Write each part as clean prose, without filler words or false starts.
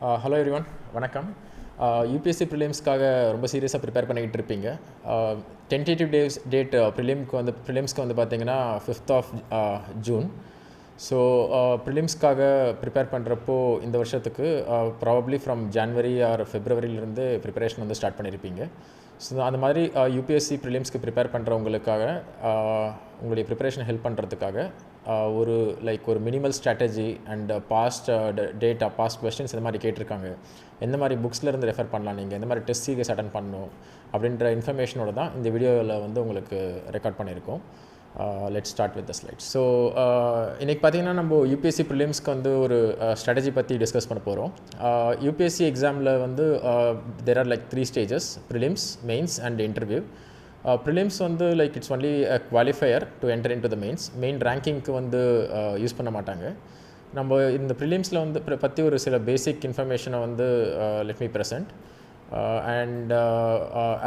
Hello everyone, வணக்கம். UPSC Prelimsக்காக ரொம்ப சீரியஸாக ப்ரிப்பேர் பண்ணிக்கிட்டு இருப்பீங்க. டென்டேட்டிவ் டேட் ப்ரிலிம்ஸ்க்கு வந்து பார்த்தீங்கன்னா 5th of June. ஸோ ப்ரிலிம்ஸ்க்காக ப்ரிப்பேர் பண்ணுறப்போ இந்த வருஷத்துக்கு ப்ராபப்ளி ஃப்ரம் ஜான்வரி ஆர் ஃபெப்ரவரியிலேருந்து ப்ரிப்பரேஷன் வந்து ஸ்டார்ட் பண்ணியிருப்பீங்க. ஸோ அந்த மாதிரி UPSC ப்ரிலிம்ஸ்க்கு ப்ரிப்பேர் பண்ணுறவங்களுக்காக உங்களுடைய ப்ரிப்பரேஷன் ஹெல்ப் பண்ணுறதுக்காக ஒரு minimal strategy and past questions இந்த மாதிரி கேட்டிருக்காங்க. எந்த மாதிரி புக்ஸ்லேருந்து ரெஃபர் பண்ணலாம், நீங்கள் எந்த மாதிரி டெஸ்ட் சீரியஸ் அட்டன் பண்ணணும் அப்படின்ற இன்ஃபர்மேஷனோட தான் இந்த வீடியோவில் வந்து உங்களுக்கு ரெக்கார்ட் பண்ணியிருக்கோம். Let's start with the slides. So இன்றைக்கி பார்த்தீங்கன்னா நம்ம UPSC ப்ரிலிம்ஸ்க்கு வந்து ஒரு ஸ்ட்ராட்டஜி பற்றி டிஸ்கஸ் பண்ண போகிறோம். UPSC எக்ஸாமில் வந்து there are like 3 stages: prelims, mains and interview. Prelims வந்து it's only a qualifier to enter into the main ரேங்கிங்க்கு வந்து யூஸ் பண்ண மாட்டாங்க. நம்ம இந்த ப்ரிலிம்ஸில் வந்து பற்றி ஒரு சில பேசிக் இன்ஃபர்மேஷனை வந்து let me present. And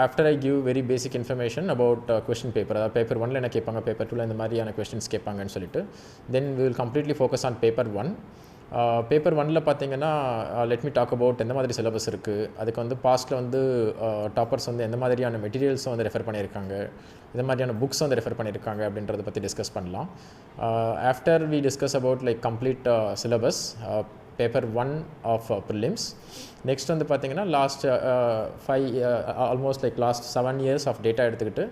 after I give very basic information about question paper, அதாவது பேப்பர் 1ல என்ன கேட்பாங்க, பேப்பர் 2ல இந்த மாதிரியான கொஸ்டின்ஸ் கேட்பாங்கன்னு சொல்லிட்டு, then we will completely focus on paper 1. Paper 1ல பார்த்தீங்கன்னா லெட் மீ டாக் அபவுட் எந்த மாதிரி சிலபஸ் இருக்குது, அதுக்கு வந்து பாஸ்ட்டில் வந்து டாப்பர்ஸ் வந்து எந்த மாதிரியான மெட்டீரியல்ஸும் வந்து ரெஃபர் பண்ணியிருக்காங்க, இந்த மாதிரியான புக்ஸ் வந்து ரெஃபர் பண்ணியிருக்காங்க அப்படின்றத பற்றி டிஸ்கஸ் பண்ணலாம். After we discuss about complete syllabus paper 1 of prelims. Next வந்து பார்த்திங்கன்னா almost last 7 years of data எடுத்துக்கிட்டு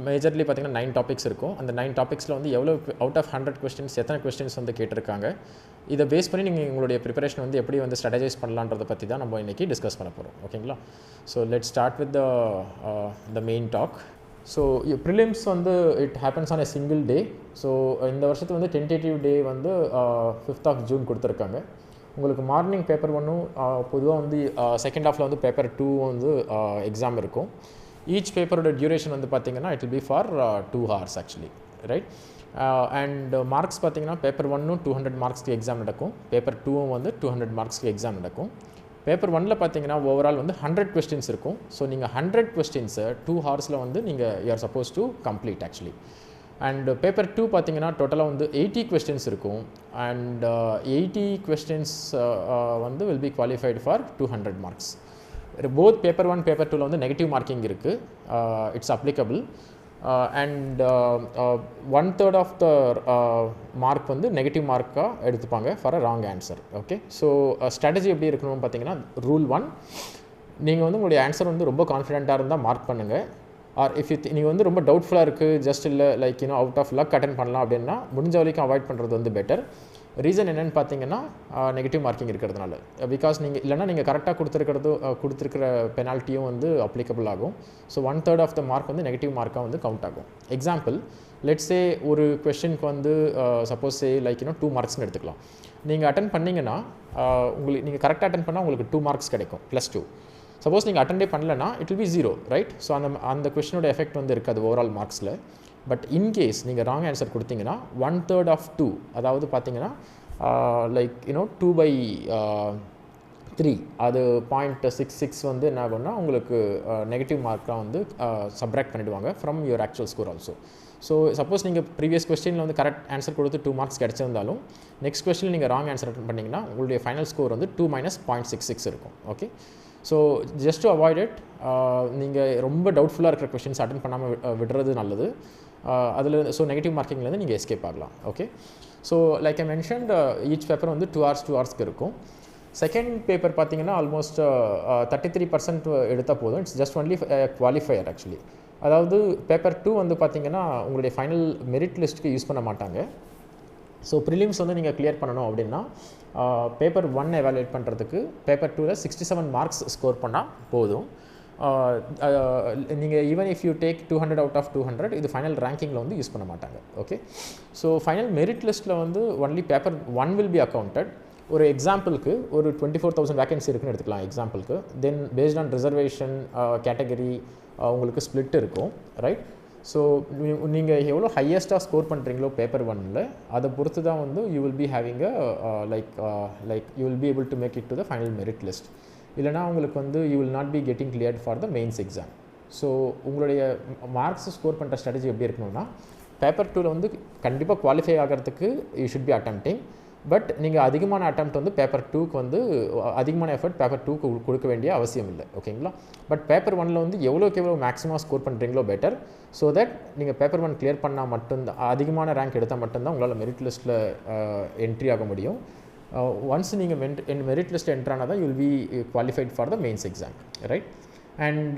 மேஜர்லி பார்த்திங்கன்னா 9 டாபிக்ஸ் இருக்கும். அந்த 9 டாபிக்ஸில் வந்து எவ்வளோ அவுட் ஆஃப் 100 கொஸ்டின்ஸ் எத்தனை கொஸ்டின்ஸ் வந்து கேட்டிருக்காங்க, இதை பேஸ் பண்ணி நீங்கள் உங்களுடைய ப்ரிப்பரேஷன் வந்து எப்படி வந்து ஸ்ட்ராட்டஜைஸ் பண்ணலான்றதை பற்றி தான் நம்ம இன்றைக்கி டிஸ்கஸ் பண்ண போகிறோம். ஓகேங்களா? So let start with the main talk. So prelims வந்து it happens on a single day. So இந்த வருஷத்து வந்து டென்டேட்டிவ் டே வந்து 5th of June கொடுத்துருக்காங்க. உங்களுக்கு மார்னிங் பேப்பர் 1ம் பொதுவாக வந்து செகண்ட் ஹாஃபில் வந்து பேப்பர் 2 வந்து எக்ஸாம் இருக்கும். ஈச் பேப்பரோட டியூரேஷன் வந்து பார்த்திங்கன்னா it will be for 2 hours actually, right? And marks பார்த்திங்கன்னா பேப்பர் 1ம் 200 மார்க்ஸ்க்கு எக்ஸாம் நடக்கும், பேப்பர் 2ம் வந்து 200 மார்க்ஸ்க்கு எக்ஸாம் நடக்கும். பேப்பர் 1ல பார்த்தீங்கன்னா ஓவரால் வந்து 100 கொஸ்டின்ஸ் இருக்கும். ஸோ நீங்கள் 100 கொஸ்டின்ஸை 2 hours வந்து நீங்கள் you are suppose to complete actually. And paper 2 பார்த்தீங்கன்னா டோட்டலாக வந்து 80 கொஸ்டின்ஸ் இருக்கும். அண்ட் 80 கொஸ்டின்ஸ் வந்து will be qualified for 200 marks. Both paper 1 paper 2ல வந்து நெகட்டிவ் மார்க்கிங் இருக்குது, it's applicable. And 1/3 of the mark வந்து நெகட்டிவ் மார்க்காக எடுத்துப்பாங்க for a wrong answer. Okay, so strategy எப்படி இருக்கணும்னு பார்த்தீங்கன்னா, ரூல் 1, நீங்கள் வந்து உங்களுடைய ஆன்சர் வந்து ரொம்ப கான்ஃபிடென்ட்டாக இருந்தால் மார்க் பண்ணுங்கள். ஆர் இஃப் நீங்கள் வந்து ரொம்ப டவுட்ஃபுல்லாக இருக்குது, ஜஸ்ட் இல்லை அவுட் ஆஃப் லக் அட்டன் பண்ணலாம் அப்படின்னா முடிஞ்ச வரைக்கும் அவாய்ட் பண்ணுறது வந்து பெட்டர். ரீசன் என்னென்னு பார்த்தீங்கன்னா நெகட்டிவ் மார்க்கிங் இருக்கிறதுனால. பிகாஸ் நீங்கள் இல்லைனா நீங்கள் கரெக்டாக கொடுத்துருக்கிற பெனால்ட்டியும் வந்து அப்ளிகபிள் ஆகும். ஸோ 1/3 ஆஃப் த மார்க் வந்து நெகட்டிவ் மார்க்காக வந்து கவுண்ட் ஆகும். எக்ஸாம்பிள், லெட்ஸே ஒரு கொஸ்டினுக்கு வந்து சப்போஸ் 2 மார்க்ஸ்னு எடுத்துக்கலாம். நீங்கள் அட்டன் பண்ணிங்கன்னா நீங்கள் கரெக்டாக அட்டன் பண்ணால் உங்களுக்கு 2 மார்க்ஸ் கிடைக்கும் +2. சப்போஸ் நீங்கள் அட்டெண்டே பண்ணலன்னா it will B 0, right? So அந்த கொஸ்டினோட எஃபெக்ட் வந்து இருக்காது ஓவரால் மார்க்ஸில். பட் இன்கேஸ் நீங்கள் ராங் ஆன்சர் கொடுத்தீங்கன்னா 1/3 ஆஃப் 2, அதாவது பார்த்தீங்கன்னா 2/3, அது 0.66 வந்து என்ன ஆகும்னா உங்களுக்கு நெகட்டிவ் மார்க்காக வந்து சப்ராக்ட் பண்ணிவிடுவாங்க from your actual score also. So suppose நீங்கள் ப்ரீவியஸ் கொஸ்டினில் வந்து கரெக்ட் ஆன்சர் கொடுத்து 2 மார்க்ஸ் கிடச்சிருந்தாலும் நெக்ஸ்ட் கொஸ்டினில் நீங்கள் ராங் ஆன்சர் அட்டன் பண்ணிங்கன்னா உங்களுடைய ஃபைனல் ஸ்கோர் வந்து 2 - 0.66 இருக்கும். Okay, so just to avoid it, நீங்கள் ரொம்ப டவுட்ஃபுல்லாக இருக்கிற கொஸ்டின்ஸ் அட்டன் பண்ணாமல் விடுறது நல்லது. அதில் ஸோ நெகட்டிவ் மார்க்கிங்லேருந்து நீங்கள் எஸ்கேப் ஆகலாம். Okay, so like I mentioned, each paper வந்து 2 hours இருக்கும். செகண்ட் பேப்பர் பார்த்தீங்கன்னா ஆல்மோஸ்ட் 33% எடுத்தால் போதும். It's just only qualifier actually. அதாவது பேப்பர் 2 வந்து பார்த்தீங்கன்னா உங்களுடைய ஃபைனல் மெரிட் லிஸ்ட்டுக்கு யூஸ் பண்ண மாட்டாங்க. ஸோ ப்ரிலிம்ஸ் வந்து நீங்கள் கிளியர் பண்ணணும் அப்படின்னா பேப்பர் 1 எவாலுவேட் பண்ணுறதுக்கு பேப்பர் 2ல 67 மார்க்ஸ் ஸ்கோர் பண்ணால் போதும். நீங்கள் even if you take 200 out of 200, இது ஃபைனல் ரேங்கிங்கில் வந்து யூஸ் பண்ண மாட்டாங்க. ஓகே, ஸோ ஃபைனல் மெரிட் லிஸ்ட்டில் வந்து only paper 1 will be accounted. ஒரு எக்ஸாம்பிளுக்கு ஒரு 24,000 வேகன்சி இருக்குன்னு எடுத்துக்கலாம் எக்ஸாம்பிளுக்கு. தென் பேஸ்ட் ஆன் ரிசர்வேஷன் கேட்டகரி உங்களுக்கு ஸ்ப்ளிட் இருக்கும், ரைட்? ஸோ நீங்கள் எவ்வளோ ஹையஸ்ட்டாக ஸ்கோர் பண்ணுறீங்களோ பேப்பர் 1ல் அதை பொறுத்து தான் வந்து you will be having you will be able to make it to the final merit list. இல்லைனா உங்களுக்கு வந்து you will not be getting cleared for the mains exam. So உங்களுடைய மார்க்ஸ் ஸ்கோர் பண்ணுற ஸ்ட்ராட்டஜி எப்படி இருக்கணும்னா, பேப்பர் 2ல வந்து கண்டிப்பாக குவாலிஃபை ஆகிறதுக்கு you should be attempting. But நீங்கள் அதிகமான அட்டெம்ப்ட் வந்து பேப்பர் 2க்கு வந்து அதிகமான எஃபர்ட் பேப்பர் 2க்கு கொடுக்க வேண்டிய அவசியம் இல்லை. ஓகேங்களா? பட் பேப்பர் 1ல் வந்து எவ்வளோக்கு எவ்வளோ மேக்ஸிமம் ஸ்கோர் பண்ணுறீங்களோ பெட்டர். ஸோ தட் நீங்கள் பேப்பர் 1 கிளியர் பண்ணால் மட்டும்தான், அதிகமான ரேங்க் எடுத்தால் மட்டும்தான் உங்களால் மெரிட் லிஸ்ட்டில் என்ட்ரி ஆக முடியும். ஒன்ஸ் நீங்கள் மெரிட் லிஸ்ட்டில் என்ட்ரு ஆனால் தான் you will B qualified for the mains exam, right? And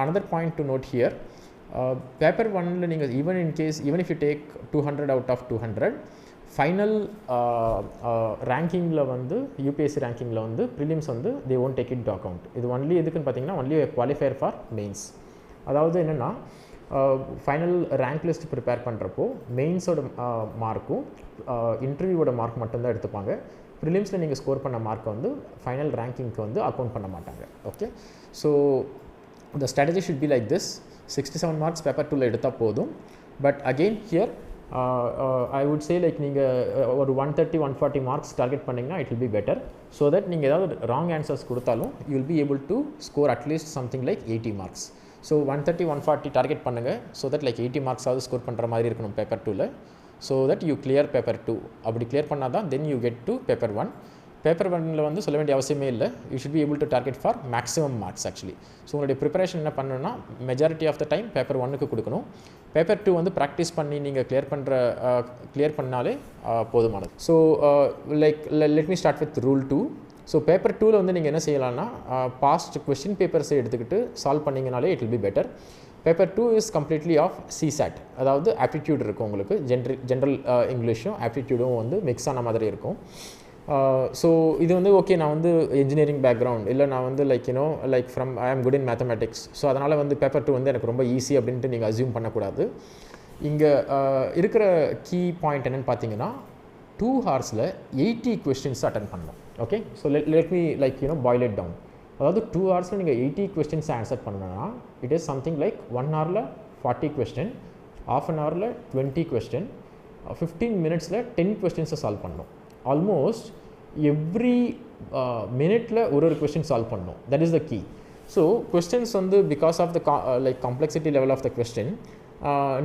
another point to note here, paper 1 நீங்கள் even if you take 200 out of 200, final ரேங்கிங்கில் வந்து யூபிஎஸ்சி ரேங்கிங்கில் வந்து ப்ரிலிம்ஸ் வந்து they won't take it into account. இது only எதுக்குன்னு பார்த்தீங்கன்னா only qualifier for mains. அதாவது என்னென்னா final rank list prepare பண்ணுறப்போ மெயின்ஸோட மார்க்கும் இன்டர்வியூவோட மார்க் மட்டும்தான் எடுத்துப்பாங்க. ப்ரிலிம்ஸில் நீங்கள் ஸ்கோர் பண்ண மார்க்கை வந்து ஃபைனல் ரேங்கிங்க்கு வந்து அக்கௌண்ட் பண்ண மாட்டாங்க. Okay, so the strategy should be like this. 67 marks paper 2ல் எடுத்தால் போதும். But again here I would say like நீங்கள் ஒரு 130-140 மார்க்ஸ் டார்கெட் பண்ணிங்கன்னா it will be better. So that நீங்கள் ஏதாவது ராங் ஆன்சர்ஸ் கொடுத்தாலும் you will be able to score at least something like 80 marks. So 130-140 target பண்ணுங்கள். ஸோ தட் லைக் 80 மார்க்ஸாவது score பண்ணுற மாதிரி இருக்கணும் பேப்பர் 2ல். So that you clear paper 2. அப்படி கிளியர் பண்ணால் தான் then you get to paper 1. Paper 1ல் வந்து சொல்ல வேண்டிய அவசியமே இல்லை. You should be able to target for maximum marks actually. So உங்களுடைய ப்ரிப்பரேஷன் என்ன பண்ணணும்னா majority of the time paper 1க்கு கொடுக்கணும். பேப்பர் 2 வந்து ப்ராக்டிஸ் பண்ணி நீங்கள் கிளியர் பண்ணாலே போதுமானது. So like let me start with rule 2. So paper 2ல் வந்து நீங்கள் என்ன செய்யலாம்னா பாஸ்ட் கொஸ்டின் பேப்பர்ஸை எடுத்துக்கிட்டு சால்வ் பண்ணிங்கனாலே it will be better. Paper 2 is completely of CSAT, அதாவது ஆப்டிடியூட் இருக்கும் உங்களுக்கு. ஜென்ரல் இங்கிலீஷும் ஆப்டிடியூடும் வந்து மிக்ஸ் ஆன மாதிரி இருக்கும். ஸோ இது வந்து ஓகே, நான் வந்து இன்ஜினியரிங் பேக்ரவுண்ட் இல்லை, நான் வந்து லைக் லைக் ஃப்ரம் ஐ ஆம் குட் இன் மேத்தமெட்டிக்ஸ், ஸோ அதனால் வந்து பேப்பர் 2 வந்து எனக்கு ரொம்ப ஈஸி அப்படின்ட்டு நீங்கள் அசியூம் பண்ணக்கூடாது. இங்கே இருக்கிற கீ பாயிண்ட் என்னென்னு பார்த்தீங்கன்னா 2 ஹார்ஸில் 80 கொஸ்டின்ஸ் அட்டன் பண்ணணும். Okay, so let me like boil it down. அதாவது 2 ஹார்ஸில் நீங்கள் 80 கொஸ்டின்ஸ் ஆன்சர் பண்ணணும்னா இட் இஸ் சம்திங் லைக் 1 ஹவரில் 40 கொஸ்டின், ½ அன் ஹவரில் 20 கொஸ்டின், 15 மினிட்ஸில் 10 கொஸ்டின்ஸை சால்வ் பண்ணணும். ஆல்மோஸ்ட் எவ்ரி மினிட்டில் ஒரு கொஸ்டின் சால்வ் பண்ணணும். That is the key. So questions வந்து because of the like complexity level of the question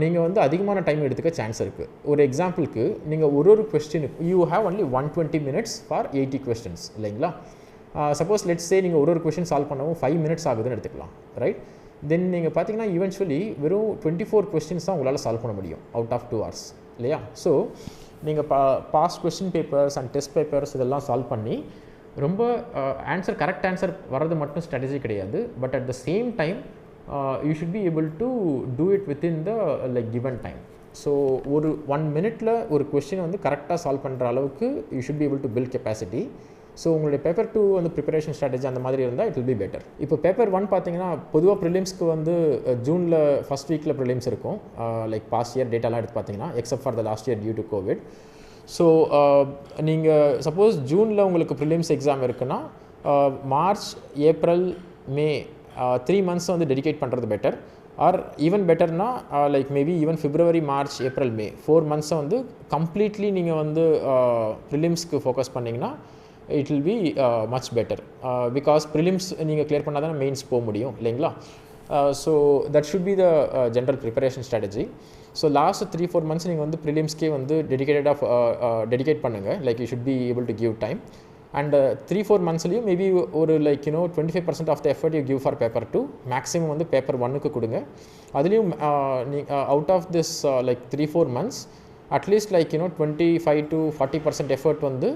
நீங்கள் வந்து அதிகமான டைம் எடுத்துக்க சான்ஸ் இருக்குது. ஒரு எக்ஸாம்பிளுக்கு நீங்கள் ஒரு கொஸ்டினுக்கு you have only 120 minutes for 80 questions இல்லைங்களா? சப்போஸ் லெட்ஸ் சே நீங்கள் ஒரு கொஸ்டின் சால்வ் பண்ணவும் 5 மினிட்ஸ் ஆகுதுன்னு எடுத்துக்கலாம், ரைட்? தென் நீங்கள் பார்த்தீங்கன்னா ஈவென்ச்சுவலி வெறும் 24 கொஸ்டின்ஸ் தான் உங்களால் சால்வ் பண்ண முடியும் அவுட் ஆஃப் 2 ஹவர்ஸ் இல்லையா? ஸோ நீங்கள் past question papers and test papers இதெல்லாம் சால்வ் பண்ணி ரொம்ப கரெக்ட் ஆன்சர் வர்றது மட்டும் ஸ்ட்ராட்டஜி கிடையாது. But at the same time you should be able to do it within the like given time. So ஒரு 1 மினிட்டில் ஒரு கொஸ்டினை வந்து கரெக்டாக சால்வ் பண்ணுற அளவுக்கு you should be able to build capacity. So உங்களுடைய பேப்பர் 2 வந்து ப்ரிப்பரேஷன் ஸ்ட்ராட்டஜி அந்த மாதிரி இருந்தால் இட் வில் பி பெட்டர். இப்போ பேப்பர் 1 பார்த்தீங்கன்னா பொதுவாக ப்ரிலிம்ஸ்க்கு வந்து ஜூனில் ஃபஸ்ட் வீக்கில் ப்ரிலிம்ஸ் இருக்கும். லைக் பாஸ்ட் இயர் டேட்டாலாம் எடுத்து பார்த்தீங்கன்னா except for the last year due to COVID. So நீங்கள் சப்போஸ் ஜூனில் உங்களுக்கு ப்ரிலிம்ஸ் எக்ஸாம் இருக்குன்னா மார்ச், ஏப்ரல், மே 3 months வந்து டெடிகேட் பண்ணுறது better. Or even பெட்டர்னா like maybe even February, March, April, May 4 months வந்து கம்ப்ளீட்லி நீங்கள் வந்து ப்ரிலிம்ஸ்க்கு ஃபோக்கஸ் பண்ணிங்கன்னா it will be much better because prelims நீங்கள் clear பண்ணால் தான் மெயின்ஸ் போக முடியும் இல்லைங்களா? So that should be the general preparation strategy. So last 3-4 months நீங்கள் வந்து ப்ரிலிம்ஸ்க்கே வந்து டெடிகேட் பண்ணுங்கள். Like you should be able to give time. And 3-4 monthsலையும் மேபி ஒரு like 25% of the effort you give for paper 2, maximum வந்து paper 1க்கு கொடுங்க. அதுலேயும் out of this like 3-4 months at least like 25-40% effort வந்து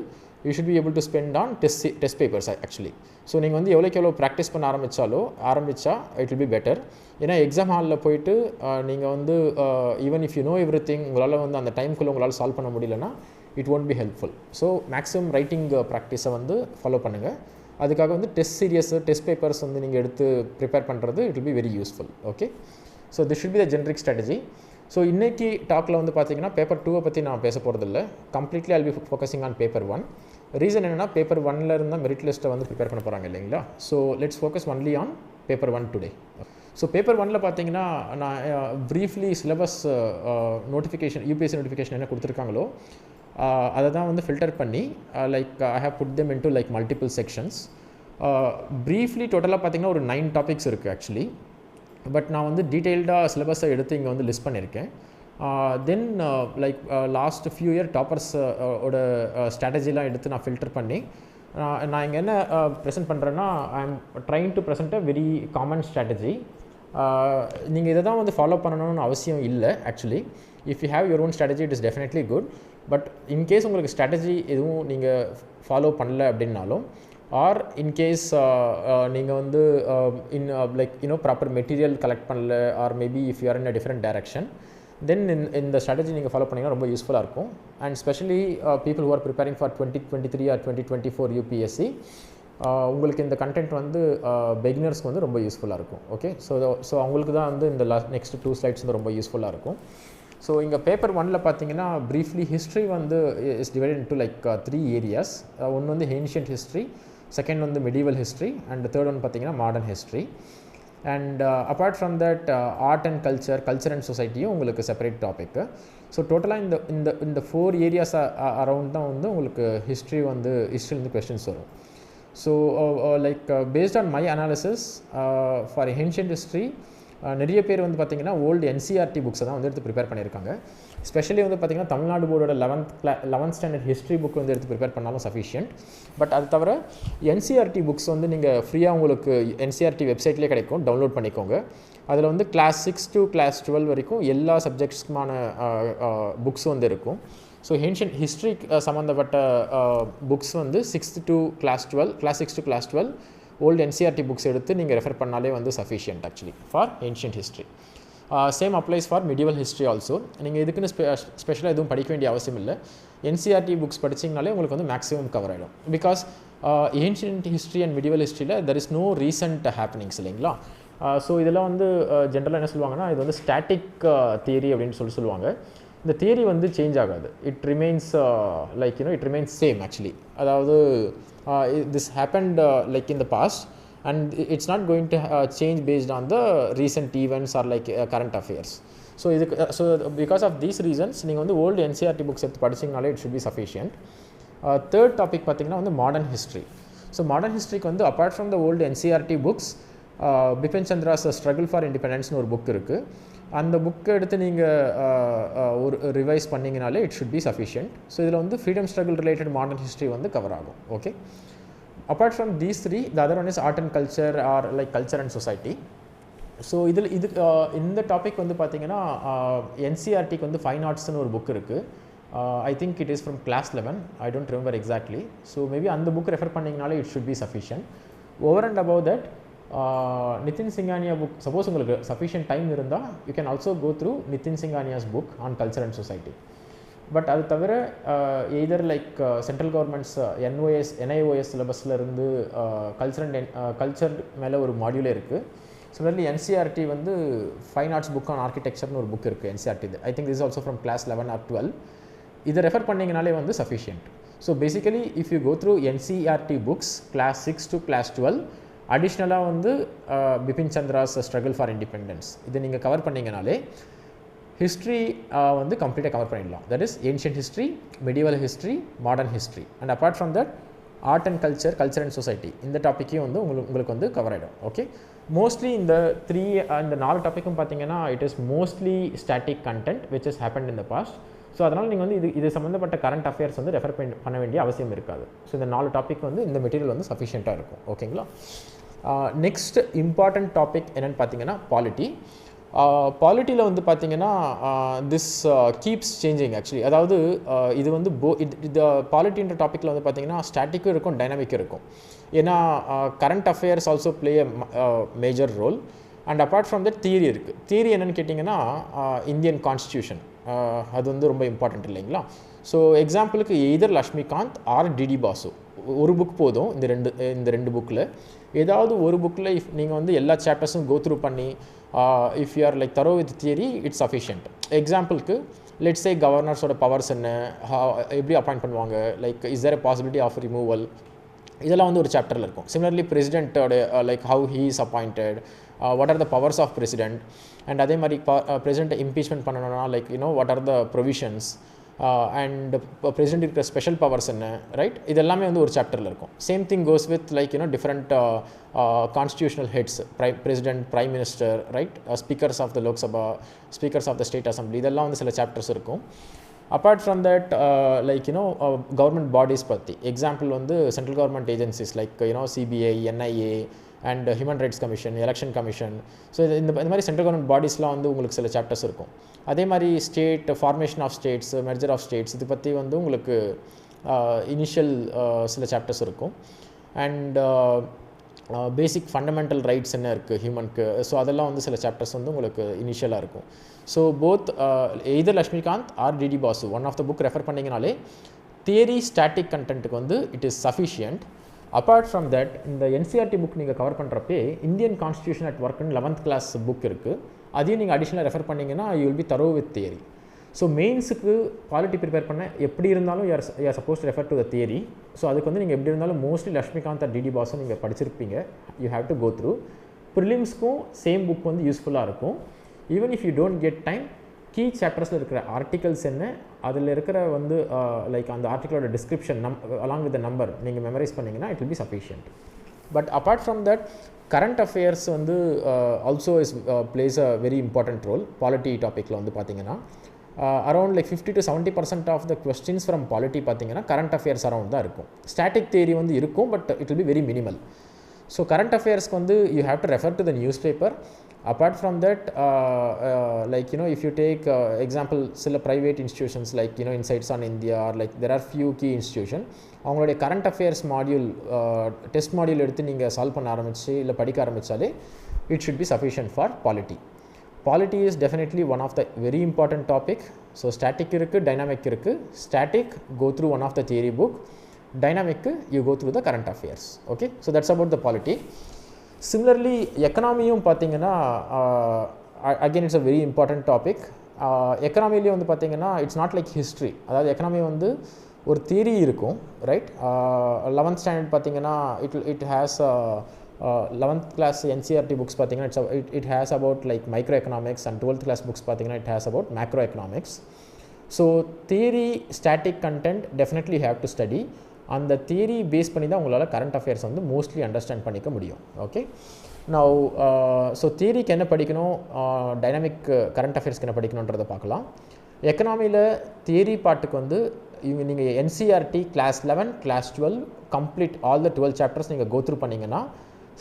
you should be able to spend on test papers actually. So நீங்கள் வந்து எவ்வளோ ப்ராக்டிஸ் பண்ண ஆரம்பித்தா இட் will be better. ஏன்னா எக்ஸாம் ஹாலில் போயிட்டு நீங்கள் வந்து even if you know every thing வந்து அந்த டைம்குள்ளே உங்களால் சால்வ் பண்ண முடியலன்னா it won't be helpful. So maximum writing ப்ராக்டிஸை வந்து ஃபாலோ பண்ணுங்கள். அதுக்காக வந்து டெஸ்ட் பேப்பர்ஸ் வந்து நீங்கள் எடுத்து ப்ரிப்பேர் பண்ணுறது it will be very useful. Okay, so this should be the generic strategy. So இன்றைக்கி டாக்கில் வந்து பார்த்தீங்கன்னா பேப்பர் 2 பற்றி நான் பேச போகிறதில்ல. Completely I'll be focusing on paper 1. Reason என்னென்னா பேப்பர் 1ல் இருந்தால் மெரிட் லிஸ்ட்டை வந்து ப்ரிப்பேர் பண்ண போகிறாங்க இல்லைங்களா? So let's focus only on paper 1 today. So paper 1ல் பார்த்தீங்கன்னா நான் briefly syllabus notification UPSC notification என்ன கொடுத்துருக்காங்களோ அதை தான் வந்து ஃபில்டர் பண்ணி like I have put them into like multiple sections. Briefly டோட்டலாக பார்த்தீங்கன்னா ஒரு 9 டாபிக்ஸ் இருக்குது ஆக்சுவலி. பட் நான் வந்து டீட்டெயில்டாக சிலபஸை எடுத்து இங்கே வந்து லிஸ்ட் பண்ணியிருக்கேன். Then like last few year toppers ஓட ஸ்ட்ராட்டஜிலாம் எடுத்து நான் ஃபில்டர் பண்ணி நான் இங்கே என்ன ப்ரெசென்ட் பண்ணுறேன்னா I am trying to present a very common strategy. நீங்கள் இதை தான் வந்து ஃபாலோ பண்ணணும்னு அவசியம் இல்லை. Actually if you have your own strategy it is definitely good. But in case உங்களுக்கு ஸ்ட்ராட்டஜி எதுவும் நீங்கள் ஃபாலோ பண்ணல அப்படின்னாலும், ஆர் இன்கேஸ் நீங்கள் வந்து லைக் ப்ராப்பர் மெட்டீரியல் கலெக்ட் பண்ணல, or maybe if you are in a different direction, then இந்த strategy நீங்கள் ஃபாலோ பண்ணிங்கன்னா ரொம்ப யூஸ்ஃபுல்லாக இருக்கும். And specially people who are preparing for 2023 or 2024 UPSC, உங்களுக்கு இந்த கண்டென்ட் வந்து பிகினர்ஸ்க்கு வந்து ரொம்ப யூஸ்ஃபுல்லாக இருக்கும். ஓகே, ஸோ அவங்களுக்கு தான் வந்து இந்த நெக்ஸ்ட் 2 slides வந்து ரொம்ப யூஸ்ஃபுல்லாக இருக்கும். ஸோ இங்கே பேப்பர் 1ல் பார்த்தீங்கன்னா ப்ரீஃப்லி ஹிஸ்ட்ரி வந்து is divided into like 3 areas. ஒன்று வந்து ஏன்ஷியன்ட் ஹிஸ்ட்ரி, செகண்ட் வந்து medieval history, and third one பார்த்தீங்கன்னா modern history. And apart from that art and culture and சொசைட்டியும் உங்களுக்கு செப்பரேட் டாபிக். ஸோ டோட்டலாக இந்த 4 areas அரவுண்ட் தான் வந்து உங்களுக்கு ஹிஸ்ட்ரிலேருந்து கொஸ்டின்ஸ் வரும். So like based on my analysis for ancient history நிறைய பேர் வந்து பார்த்திங்கன்னா ஓல்டு NCERT புக்ஸை தான் வந்து எடுத்து ப்ரிப்பேர் பண்ணியிருக்காங்க. ஸ்பெஷலி வந்து பார்த்திங்கன்னா தமிழ்நாடு போர்டோட 11th ஸ்டாண்டர்ட் ஹிஸ்ட்ரி புக் வந்து எடுத்து ப்ரிப்பேர் பண்ணாலும் சஃபிஷியன்ட். பட் அது தவிர NCERT புக்ஸ் வந்து நீங்கள் ஃப்ரீயாக உங்களுக்கு NCERT வெப்சைட்லேயே கிடைக்கும், டவுன்லோட் பண்ணிக்கோங்க. அதில் வந்து கிளாஸ் 6 to கிளாஸ் 12 வரைக்கும் எல்லா சப்ஜெக்ட்ஸ்க்குமான புக்ஸ் வந்து இருக்கும். ஸோ ஏன்ஷியன்ட் ஹிஸ்ட்ரி சம்மந்தப்பட்ட புக்ஸ் வந்து 6 to class 12 old NCERT books எடுத்து நீங்கள் ரெஃபர் பண்ணாலே வந்து sufficient actually for ancient history. Same applies for medieval history also. நீங்கள் இதுக்குன்னு ஸ்பெஷலாக எதுவும் படிக்க வேண்டிய அவசியம் இல்லை. NCERT புக்ஸ் படிச்சிங்கனாலே உங்களுக்கு வந்து மேக்ஸிமம் கவர் ஆகிடும். Because ancient history and medieval ஹிஸ்ட்ரியில் there is no recent happenings இல்லைங்களா. ஸோ இதெல்லாம் வந்து ஜென்ரலாக என்ன சொல்லுவாங்கன்னா, இது வந்து ஸ்டாட்டிக் தியரி அப்படின்னு சொல்லுவாங்க. இந்த தியரி வந்து சேஞ்ச் ஆகாது. It remains like it remains same actually. அதாவது this happened like in the past and it's not going to change based on the recent events or like current affairs. So because of these reasons நீங்கள் வந்து old NCERT books எடுத்து படிச்சிங்கனாலே it should be sufficient. Third topic பார்த்திங்கன்னா வந்து modern history. So modern ஹிஸ்ட்ரிக்கு வந்து apart from the old NCERT books, Bipin Chandra's struggle for இண்டிபெண்டன்ஸ்னு ஒரு book இருக்குது. அந்த புக்கை எடுத்து நீங்கள் ஒரு ரிவைஸ் பண்ணிங்கனாலே it should be sufficient. So இதில் வந்து freedom struggle related modern history வந்து கவர் ஆகும். Okay, apart from these 3 the other one is art and culture or like culture and society. So இந்த டாபிக் வந்து பார்த்திங்கன்னா NCERTக்கு வந்து ஃபைன் ஆர்ட்ஸ்னு ஒரு புக் இருக்குது. I think it is from class 11, I don't remember exactly. So maybe அந்த book refer பண்ணிங்கனாலே it should be sufficient. Over and above that Nitin Singhania book, suppose உங்களுக்கு சஃபிஷியன்ட் டைம் இருந்தால் you can also go through Nitin Singhania's book on culture and society. But அது தவிர either like central governments NIOS சிலபஸில் இருந்து culture மேலே ஒரு மாடியூலே இருக்குது. சிமிலர்லி NCERT வந்து ஃபைன் ஆர்ட்ஸ் புக் ஆன் ஆர்கிடெக்சர்னு ஒரு புக் இருக்குது NCERT. I think this also from class 11 or 12. இதை ரெஃபர் பண்ணிங்கனாலே வந்து sufficient. So basically if you go through NCERT books class 6 to class 12, அடிஷ்னலாக வந்து Bipin Chandra's struggle for independence, இதை நீங்கள் கவர் பண்ணிங்கனாலே ஹிஸ்ட்ரி வந்து கம்ப்ளீட்டாக கவர் பண்ணிடலாம். That is ancient history, medieval history, modern history, and apart from that art and culture and society, இந்த டாப்பிக்கையும் வந்து உங்களுக்கு வந்து கவர் ஆகிடும். ஓகே, மோஸ்ட்லி இந்த 4 டாப்பிக்கும் பார்த்தீங்கன்னா it is mostly static content which is happened in the past. So அதனால் நீங்கள் வந்து இது சம்மந்தப்பட்ட கரண்ட் அஃபேர்ஸ் வந்து ரெஃபர் பண்ண வேண்டிய அவசியம் இருக்காது. ஸோ இந்த 4 டாபிக் வந்து இந்த மெட்டீரியல் வந்து சஃபிஷியண்ட்டாக இருக்கும். ஓகேங்களா. நெக்ஸ்ட் இம்பார்ட்டன்ட் டாபிக் என்னென்னு பார்த்தீங்கன்னா பாலிட்டி. பாலிட்டியில் வந்து பார்த்தீங்கன்னா திஸ் கீப்ஸ் சேஞ்சிங் ஆக்சுவலி. அதாவது இது வந்து இந்த பாலிட்டின்ற டாப்பிக்கில் வந்து பார்த்தீங்கன்னா ஸ்டாட்டிக்கும் இருக்கும், டைனாமிக்கும் இருக்கும். ஏன்னா current affairs also play a major role. And apart from that theory இருக்குது. தியரி என்னென்னு கேட்டிங்கன்னா இந்தியன் கான்ஸ்டியூஷன், அது வந்து ரொம்ப இம்பார்ட்டண்ட் இல்லைங்களா. ஸோ எக்ஸாம்பிளுக்கு either Laxmikanth or DD Basu, ஒரு புக் போதும். இந்த ரெண்டு புக்கில் ஏதாவது ஒரு புக்கில் இஃப் நீங்கள் வந்து எல்லா சாப்டர்ஸும் கோ த்ரூ பண்ணி if you are like thorough with theory it's sufficient. எக்ஸாம்பிளுக்கு லெட்ஸ் சே கவர்னர்ஸோட பவர்ஸ் என்ன, எப்படி அப்பாயிண்ட் பண்ணுவாங்க, like is there a possibility of removal, இதெல்லாம் வந்து ஒரு சாப்டரில் இருக்கும். சிமிலர்லி பிரசிடென்ட்டோட like how he is appointed, what are the powers of president, and அதே மாதிரி பிரசிடென்ட்டை இம்பீச்மெண்ட் பண்ணணும்னா like what are the provisions, and president இருக்கிற ஸ்பெஷல் பவர்ஸ் என்ன, ரைட், இது எல்லாமே வந்து ஒரு சாப்டரில் இருக்கும். Same thing goes with like different constitutional heads, president, prime minister, right, speakers of the Lok Sabha, speakers of the state assembly, இதெல்லாம் வந்து சில சாப்டர்ஸ் இருக்கும். Apart from that government bodies பற்றி எக்ஸாம்பிள் வந்து central government agencies like CBI, NIA and human rights commission, election commission. So இந்த மாதிரி central government பாடிஸ்லாம் வந்து உங்களுக்கு சில சாப்டர்ஸ் இருக்கும். அதே மாதிரி state formation of states, merger of states, இது பற்றி வந்து உங்களுக்கு இனிஷியல் சில சாப்டர்ஸ் இருக்கும். அண்ட் பேசிக் ஃபண்டமெண்டல் ரைட்ஸ் என்ன இருக்குது ஹியூமனுக்கு, ஸோ அதெல்லாம் வந்து சில சாப்டர்ஸ் வந்து உங்களுக்கு இனிஷியலாக இருக்கும். So both either Laxmikanth or DD Basu one of the book refer பண்ணிங்கனாலே தியரி ஸ்டாட்டிக் கண்டென்ட்டுக்கு வந்து it is sufficient. Apart from that இந்த என்சிஆர்டி புக் நீங்கள் கவர் பண்ணுறப்பே இந்தியன் கான்ஸ்டியூஷன் அட் ஒர்க்குன்னு 11th கிளாஸ் புக் இருக்குது, அதையும் நீங்கள் அடிஷ்னலாக ரெஃபர் பண்ணிங்கன்னா you will be thorough with theory. So மெயின்ஸுக்கு பாலிட்டி ப்ரிப்பேர் பண்ண எப்படி இருந்தாலும் you're suppose to refer to the theory. So அதுக்கு வந்து நீங்கள் எப்படி இருந்தாலும் மோஸ்ட்லி லக்ஷ்மிகாந்த் ஆர் டிடி பாஸும் நீங்கள் படிச்சிருப்பீங்க, you have to go through. ப்ரிலிம்ஸ்க்கும் சேம் புக் வந்து யூஸ்ஃபுல்லாக இருக்கும். Even if you don't get time, key சாப்டர்ஸில் இருக்கிற ஆர்டிகல்ஸ் என்ன, அதில் இருக்கிற வந்து லைக் அந்த ஆர்டிக்கலோட description along with the number நீங்கள் மெமரைஸ் பண்ணிங்கன்னா it will be sufficient. But apart from that current affairs வந்து also is place a very important role. Polity டாப்பிக்கில் வந்து பார்த்தீங்கன்னா around like 50 to 70% of the questions from polity பார்த்தீங்கன்னா current affairs around தான் இருக்கும். Static theory வந்து இருக்கும், but it will be very minimal. So current அஃபேர்ஸ்க்கு வந்து you have to refer to the newspaper. Apart from that, like if you take example சில private institutions like Insights on India or like there are few key institution, அவங்களுடைய current affairs module test module எடுத்து நீங்கள் solve பண்ண ஆரம்பிச்சு இல்லை படிக்க ஆரம்பித்தாலே it should be sufficient for polity. Polity is definitely one of the very important topic. So static இருக்குது, dynamic இருக்குது. Static, go through one of the theory book. Dynamic, you go through the current affairs. Okay, so that's about the polity. Similarly, எக்கனாமியும் பார்த்தீங்கன்னா again it's a very important topic. எக்கனாமிலேயே வந்து பார்த்தீங்கன்னா it's not like history. அதாவது economy வந்து ஒரு theory இருக்கும், right. 11th standard பார்த்தீங்கன்னா it has 11th class NCERT books பார்த்தீங்கன்னா it has about like micro economics, and 12th class books பார்த்தீங்கன்னா it has about macro economics. So theory static content definitely have to study. அந்த theory base பண்ணி தான் உங்களால் current affairs வந்து mostly understand பண்ணிக்க முடியும். Okay, now so தியரிக்கு என்ன படிக்கணும், டைனமிக் கரண்ட் அஃபேர்ஸ்க்கு என்ன படிக்கணுன்றதை பார்க்கலாம். எக்கனாமியில் தியரி பார்ட்டுக்கு வந்து நீங்கள் NCERT class 11, class 12 complete all the 12 chapters நீங்கள் கோ த்ரூ பண்ணிங்கன்னா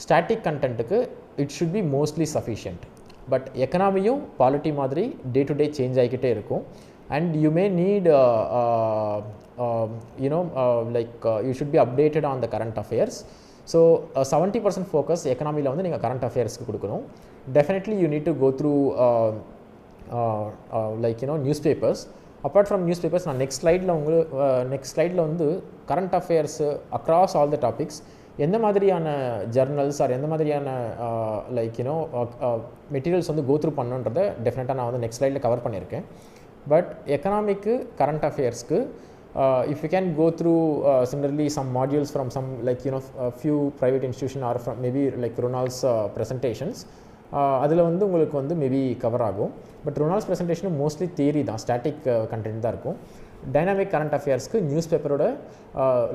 ஸ்டாட்டிக் கண்டென்ட்டுக்கு it should be mostly sufficient. But எக்கனாமியும் பாலிட்டி மாதிரி டே டு டே சேஞ்ச் ஆகிக்கிட்டே இருக்கும். And you may need you should be updated on the current affairs. So 70% focus எக்கனாமியில் வந்து நீங்கள் current அஃபேர்ஸ்க்கு கொடுக்கணும். Definitely you need to go through newspapers. Apart from newspapers, நான் next ஸ்லைடில் வந்து current affairs across all the topics எந்த மாதிரியான journals R எந்த மாதிரியான மெட்டீரியல்ஸ் வந்து கோ த்ரூ பண்ணுன்றதை டெஃபினட்டாக நான் வந்து நெக்ஸ்ட் ஸ்லைடில் கவர் பண்ணியிருக்கேன். But economic current affairs ku if you can go through similarly some modules from some a few private institution or from maybe like Ronald's presentations, அதில் வந்து உங்களுக்கு வந்து மேபி கவர் ஆகும். But Ronald's presentation mostly theory தான், static content தான் இருக்கும். Dynamic current அஃபேர்ஸ்க்கு news பேப்பரோட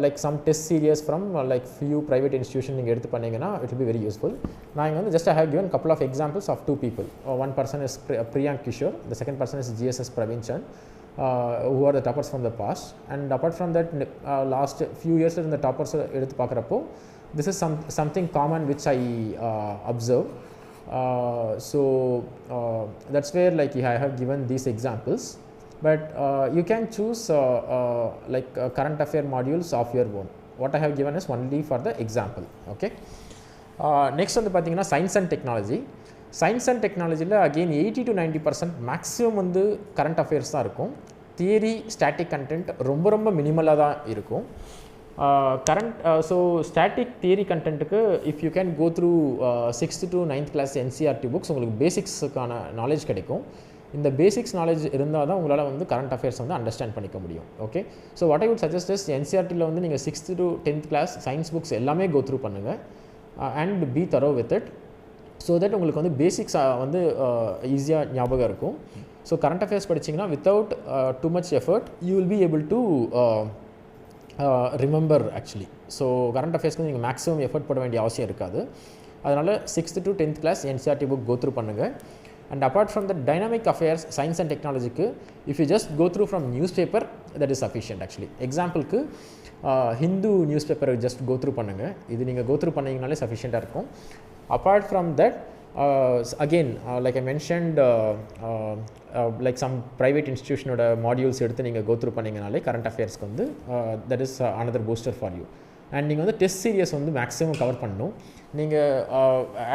like some test series from like few private institution நீங்கள் எடுத்து பண்ணிங்கன்னா it will be very useful. நான் இங்கே வந்து just I have given couple of examples of 2 people. One person is Priyank Kishore, the second person is GSS Praveen Chand, who are the toppers from the past. And apart from that, last few years in the toppers எடுத்து பார்க்குறப்போ this is something common which I observe. So that's where like I have given these examples. But you can choose current affair modules of your own. What I have given is only for the example. Okay. Next வந்து பார்த்தீங்கன்னா science and technology. Science and technologyல again 80 to 90% maximum வந்து current affairs தான் இருக்கும். Theory static content ரொம்ப மினிமலாக தான் இருக்கும். So static theory கண்டென்ட்டுக்கு if you can go through 6th to 9th class NCERT books உங்களுக்கு பேசிக்ஸுக்கான knowledge கிடைக்கும். இந்த பேசிக்ஸ் நாலேஜ் இருந்தால் தான் உங்களால் வந்து கரண்ட் அஃபேர்ஸ் வந்து அண்டர்ஸ்டாண்ட் பண்ணிக்க முடியும். Okay, so what I would suggest is என்சிஆர்டியில் வந்து நீங்கள் 6th to 10th class science books எல்லாமே கோ த்ரூ பண்ணுங்கள் and be thorough with it. So that உங்களுக்கு வந்து பேசிக்ஸ் வந்து ஈஸியாக ஞாபகம் இருக்கும். ஸோ கரண்ட் அஃபேர்ஸ் படிச்சிங்கன்னா without too much effort you will be able to remember actually. So current அஃபேர்ஸ்க்கு நீங்கள் மேக்ஸிமம் எஃபர்ட் போட வேண்டிய அவசியம் இருக்காது. அதனால் 6th to 10th class NCERT book go through பண்ணுங்கள். And apart from the dynamic affairs science and டெக்னாலஜிக்கு if you just go through from news paper that is sufficient actually. எக்ஸாம்பிளுக்கு ஹிந்து நியூஸ் பேப்பரை just go through பண்ணுங்கள். இது நீங்கள் go through பண்ணிங்கனாலே சஃபிஷியண்ட்டாக இருக்கும். Apart from that again like I mentioned like some private institution oda modules எடுத்து நீங்கள் go through பண்ணிங்கனாலே current affairsக்கு வந்து that is another booster for you. And நீங்கள் வந்து டெஸ்ட் சீரியஸ் வந்து மேக்ஸிமம் கவர் பண்ணணும். நீங்கள்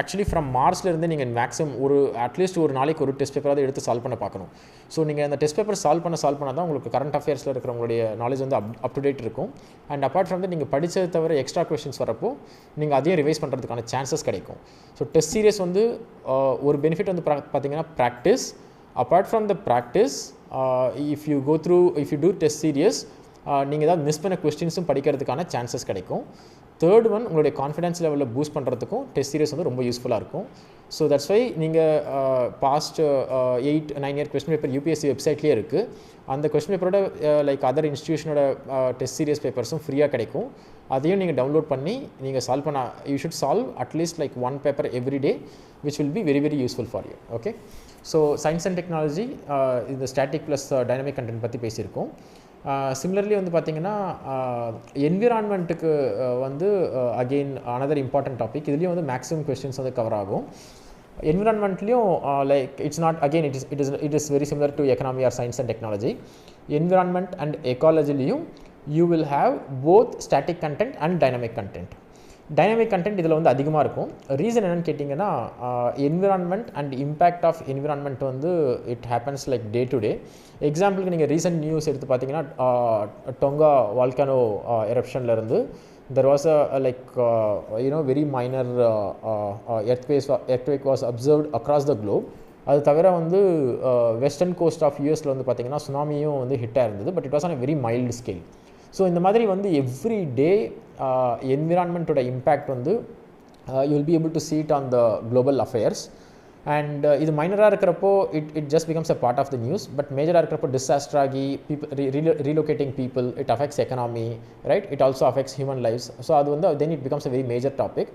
ஆக்சுவலி ஃப்ரம் மார்ச்லேருந்து நீங்கள் மேக்ஸிமம் அட்லீஸ்ட் ஒரு நாளைக்கு ஒரு டெஸ்ட் பேப்பராவது எடுத்து சால்வ் பண்ண பார்க்கணும். ஸோ நீங்கள் அந்த டெஸ்ட் பேப்பர் சால்வ் பண்ண தான் உங்களுக்கு கரண்ட் அஃபேர்ஸில் இருக்கிறவங்களுடைய நாலேஜ் வந்து அப் டு டேட் இருக்கும். அண்ட் அப்பார்ட் ஃப்ரம் தட் நீங்கள் படித்தது தவிர எக்ஸ்ட்ரா கொஷின்ஸ் வரப்போ நீங்கள் அதையும் ரிவைஸ் பண்ணுறதுக்கான சான்சஸ் கிடைக்கும். ஸோ டெஸ்ட் சீரியஸ் வந்து ஒரு பெனிஃபிட் வந்து பார்த்தீங்கன்னா practice. Apart from the practice if you do test series நீங்கள் ஏதாவது மிஸ் பண்ண கொஸ்டின்ஸும் படிக்கிறதுக்கான சான்சஸ் கிடைக்கும். தேர்ட் ஒன் உங்களுடைய கான்ஃபிடன்ஸ் லெவலில் பூஸ்ட் பண்ணுறதுக்கும் டெஸ்ட் சீரியஸ் வந்து ரொம்ப யூஸ்ஃபுல்லாக இருக்கும். ஸோ தட்ஸ் வை நீங்கள் past 8-9 year question paper UPSC வெப்சைட்லேயே இருக்குது. அந்த கொஸ்டின் பேப்பரோட லைக் அதர் இன்ஸ்டியூஷனோட டெஸ்ட் சீரியஸ் பேப்பர்ஸும் ஃப்ரீயாக கிடைக்கும். அதையும் நீங்கள் டவுன்லோட் பண்ணி நீங்கள் சால்வ் பண்ண you should solve at least like 1 paper every day which will be very very useful for you. Okay, so science and technology இந்த ஸ்டாட்டிக் ப்ளஸ் டைனமிக் கண்டென்ட் பற்றி பேசியிருக்கோம். சிமிலர்லி வந்து பார்த்திங்கன்னா என்விரான்மெண்ட்டுக்கு வந்து அகெயின் அனதர் இம்பார்ட்டன்ட் டாபிக். இதுலேயும் வந்து maximum questions வந்து cover ஆகும். என்விரான்மெண்ட்லேயும் like it's not again it is very similar to economy or science and technology. Environment and எக்காலஜிலையும் you will have both static content and dynamic content. Dynamic content இதில் வந்து அதிகமாக இருக்கும். ரீசன் என்னென்னு கேட்டிங்கன்னா environment and impact of environment வந்து it happens like day to day. எக்ஸாம்பிளுக்கு நீங்கள் ரீசன்ட் நியூஸ் எடுத்து பார்த்தீங்கன்னா டொங்கா வால்கானோ எரப்ஷன்லேருந்து there was a like very minor earthquake was observed across the globe. அது தவிர வந்து வெஸ்டர்ன் கோஸ்ட் ஆஃப் யூஎஸில் வந்து பார்த்திங்கன்னா சுனாமியும் வந்து ஹிட்டாக இருந்தது. But it was on a very mild scale. So இந்த மாதிரி வந்து எவ்ரி டே என்விரான்மெண்ட்டோட இம்பேக்ட் வந்து you will be able to see it on the global affairs. And இது மைனராக இருக்கிறப்போ it just becomes a part of the news. But மேஜராக இருக்கிறப்போ டிசாஸ்டர் ஆகி relocating people, it affects economy, right, it also affects human lifes. So அது வந்து then it becomes a very major topic.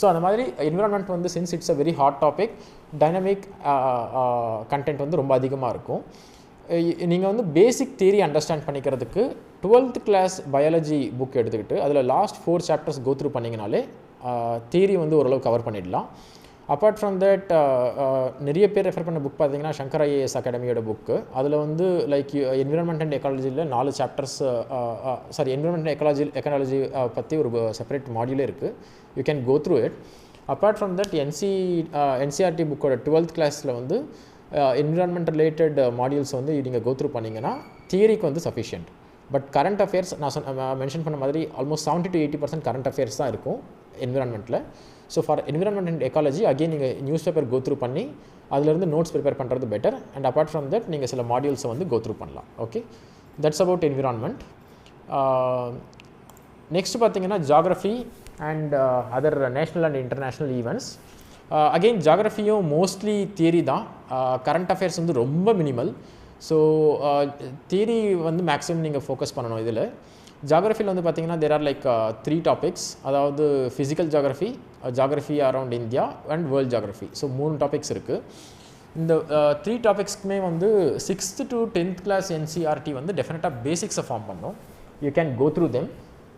So அந்த மாதிரி என்விரான்மெண்ட் வந்து since it's a very hot topic, dynamic content வந்து ரொம்ப அதிகமாக இருக்கும். நீங்கள் வந்து பேசிக் தியரி அண்டர்ஸ்டாண்ட் பண்ணிக்கிறதுக்கு 12th கிளாஸ் பயாலஜி புக் எடுத்துக்கிட்டு அதில் லாஸ்ட் 4 சாப்டர்ஸ் கோ த்ரூ பண்ணிங்கனாலே தியரி வந்து ஓரளவு கவர் பண்ணிடலாம். அப்பார்ட் ஃப்ரம் தட் நிறைய பேர் ரெஃபர் பண்ண புக் பார்த்தீங்கன்னா சங்கர் IAS அகாடமியோட புக்கு. அதில் வந்து லைக் என்விரான்மெண்ட் அண்ட் எக்காலஜியில் 4 சாப்டர்ஸ் என்விரான்மெண்ட் அண்ட் எக்காலஜி பற்றி ஒரு செப்பரேட் மாடியூலே இருக்குது. You can go through it. Apart from that NCERT புக்கோட 12th கிளாஸில் வந்து என்விரான்மெண்ட் ரிலேட்டட் மாடியூல்ஸ் வந்து நீங்கள் கோ த்ரூ பண்ணிங்கன்னா தியரிக்கு வந்து சஃபிஷியன்ட். பட் கரண்ட் அஃபேர்ஸ் நான் மென்ஷன் பண்ண மாதிரி ஆல்மோஸ்ட் 70 to 80% கரண்ட் அஃபேர்ஸ் தான் இருக்கும் என்விரான்மெண்ட்டில். So for environment and ecology again நீங்கள் நியூஸ் பேப்பர் கோ த்ரூ பண்ணி அதிலிருந்து நோட்ஸ் ப்ரிப்பேர் பண்ணுறது better. And apart from that நீங்கள் சில மாடியூல்ஸை வந்து கோ த்ரூ பண்ணலாம். Okay, that's about environment. Next பார்த்தீங்கன்னா geography and other national and international events. Again ஜாகிரஃபியும் மோஸ்ட்லி தியரி தான். கரண்ட் அஃபேர்ஸ் வந்து ரொம்ப மினிமல். ஸோ தியரி வந்து மேக்ஸிமம் நீங்கள் ஃபோக்கஸ் பண்ணணும். இதில் ஜாகிரஃபியில் வந்து பார்த்திங்கன்னா தேர் ஆர் லைக் 3 டாபிக்ஸ். அதாவது physical geography around India and world geography. So 3 topics இருக்குது. இந்த 3 டாபிக்ஸ்க்குமே வந்து 6th to 10th class NCERT வந்து டெஃபினட்டாக பேசிக்ஸை ஃபார்ம் பண்ணணும். You can go through them.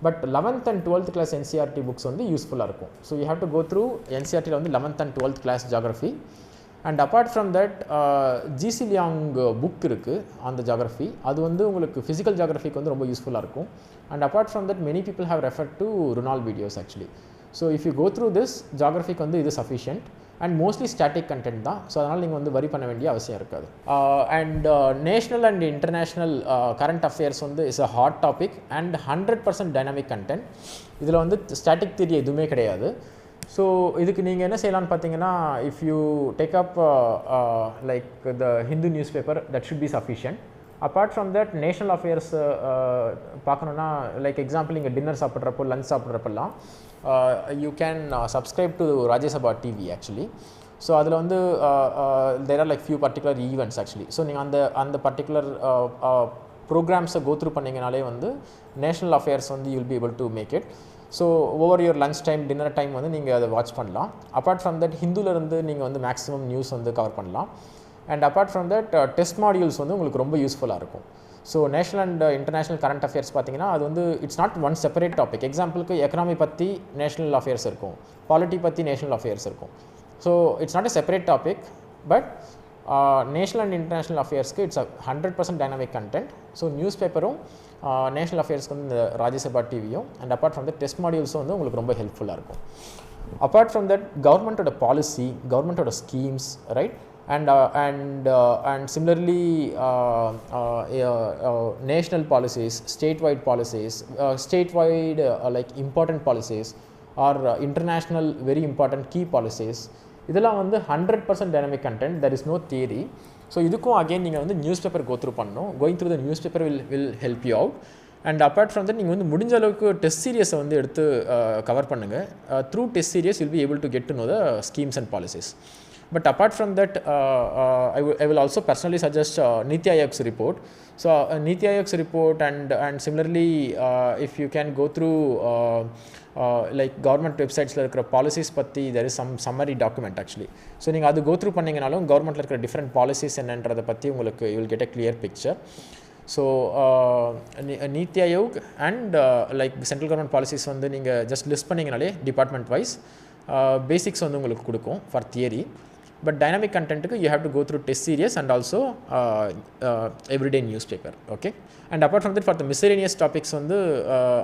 But 11th and 12th class NCERT books வந்து யூஸ்ஃபுல்லாக இருக்கும். So you have to go through NCERTயில் வந்து 11th and 12th class geography. And apart from that GC Leong book இருக்குது அந்த geography. அது வந்து உங்களுக்கு ஃபிசிக்கல் ஜாகிரஃபிக்கு வந்து ரொம்ப யூஸ்ஃபுல்லாக இருக்கும். And apart from that many people have referred to Mrunal videos actually. So if you go through this ஜாகிரஃபிக்கு வந்து இது sufficient. And mostly static content தான். ஸோ அதனால் நீங்கள் வந்து வரி பண்ண வேண்டிய அவசியம் இருக்காது. And national and international current affairs வந்து is a hot topic and 100% dynamic content. இதில் வந்து ஸ்டாட்டிக் தியரி எதுவுமே கிடையாது. ஸோ இதுக்கு நீங்கள் என்ன செய்யலான்னு பார்த்தீங்கன்னா if you take up like the Hindu news paper that should be sufficient. Apart from that national affairs பார்க்கணுன்னா லைக் எக்ஸாம்பிள் நீங்கள் டின்னர் சாப்பிட்றப்போ லஞ்ச் சாப்பிட்றப்பெல்லாம் you can subscribe to Rajya Sabha TV actually. So அதில் வந்து there are like few particular events actually. So நீங்கள் அந்த particular ப்ரோக்ராம்ஸை go through பண்ணிங்கனாலே வந்து நேஷ்னல் அஃபேர்ஸ் வந்து you will be able to make it. So over your lunch time dinner time வந்து நீங்கள் அதை வாட்ச் பண்ணலாம். அப்பார்ட் ஃப்ரம் தட் ஹிந்துலேருந்து நீங்கள் வந்து மேக்ஸிமம் நியூஸ் வந்து கவர் பண்ணலாம். And apart from that test modules வந்து உங்களுக்கு ரொம்ப யூஸ்ஃபுல்லாக இருக்கும். So national and international current affairs பார்த்தீங்கன்னா அது வந்து it's not one separate topic. எக்ஸாம்பிளுக்கு எக்கனாமி பற்றி நேஷனல் அஃபேர்ஸ் இருக்கும், பாலிட்டி பற்றி நேஷனல் அஃபேர்ஸ் இருக்கும். So it's not a separate topic, but national and international அஃபேர்ஸ்க்கு it's 100% dynamic content. So news பேப்பரும் நேஷனல் அஃபேர்ஸ்க்கு வந்து இந்த ராஜ்யசபா டிவியும் and apart from that test மாடியூல்ஸும் வந்து உங்களுக்கு ரொம்ப ஹெல்ப்ஃபுல்லாக இருக்கும். அப்பார்ட் ஃப்ரம் தட் கவர்மெண்ட்டோட பாலிசி, கவர்மெண்ட்டோட schemes, right, and similarly national policies, statewide policies, like important policies or international very important key policies, இதெல்லாம் வந்து 100% dynamic content, there is no theory. So இதுக்கும் அகெயின் நீங்கள் வந்து நியூஸ் பேப்பர் கோ த்ரூ பண்ணணும். Going through the news paper will help you out. And apart from that நீங்கள் வந்து முடிஞ்ச அளவுக்கு டெஸ்ட் சீரியஸை வந்து எடுத்து கவர் பண்ணுங்கள். Through test serious will be able to get to know the schemes and policies. But apart from that, I will also personally suggest Niti Ayog's report. So Niti Ayog's report and similarly, if you can go through like government websites like policies patti, there is some summary document actually. So நீங்கள் அது go through பண்ணிங்கனாலும் கவர்மெண்ட்டில் இருக்கிற different policies என்னன்றதை பற்றி உங்களுக்கு you will get a clear picture. So Niti Ayog and like central government policies வந்து நீங்கள் just list பண்ணிங்கனாலே department wise basics வந்து உங்களுக்கு கொடுக்கும் for theory. But dynamic content you have to go through test series and also everyday newspaper. Okay, and apart from that, for the miscellaneous topics on the